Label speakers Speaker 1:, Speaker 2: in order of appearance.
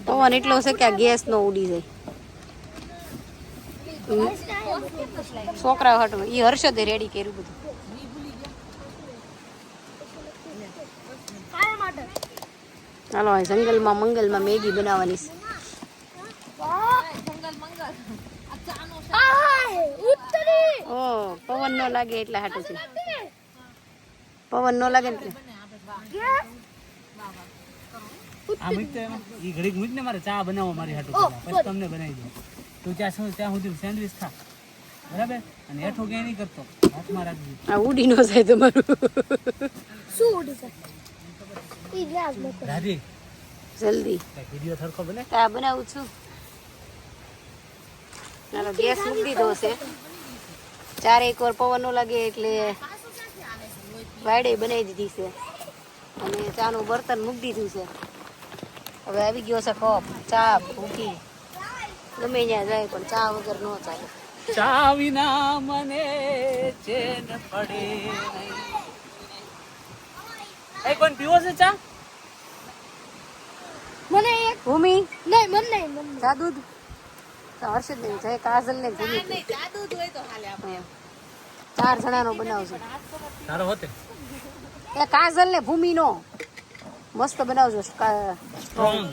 Speaker 1: પવન એટલો છે કે આ ગેસ નો ઉડી જાય. છોકરા હટવે એ હર્ષદે રેડી કર્યું બધું. ચાલો જંગલમાં મંગલમાં મેગી બનાવવાની છે. ઓ પવન ન લાગે એટલે હાટું છે. પવન ન લાગે ને
Speaker 2: આ મૂકતો એમાં ઈ ઘડીક મૂક ને મારે ચા બનાવો મારી હાટુ પછી તમને બનાવી દઉં. તું ત્યાં સુધી સેન્ડવિચ ખા બરાબર અને હેઠો ક્યાંય નહીં કરતો હાથમાં રાખજો.
Speaker 1: આ ઉડી ન જાય તમારું.
Speaker 3: શું ઉડી જાય
Speaker 2: રાજી
Speaker 1: જલ્દી
Speaker 2: વિડીયો થરકો બને
Speaker 1: ચા બનાવું છું. ચાલો ગેસ મૂકી દીધો છે. 4 વાર પવન ન લાગે એટલે વાડે બનાવી દીધી છે અને ચાનું બર્તન મૂકી દીધું છે. હવે આવી ગયો છે કપ ચા ભૂકી ગમે ત્યાં જાય પણ ચા વગર ન ચાલે.
Speaker 2: ચા વિના મને ચેન પડે નહીં. એ કોણ પીવો છે ચા?
Speaker 3: મને એક
Speaker 1: ભૂમિ
Speaker 3: નહીં મન નહીં મન
Speaker 1: ચા દૂધ હર્ષદ ને જાય કાજલ ને ભૂમિ 4 જણાનો બનાવજો.
Speaker 2: તારો હોતે
Speaker 1: એ કાજલ ને ભૂમિ નો મસ્ત બનાવજો.
Speaker 2: સ્ટ્રોંગ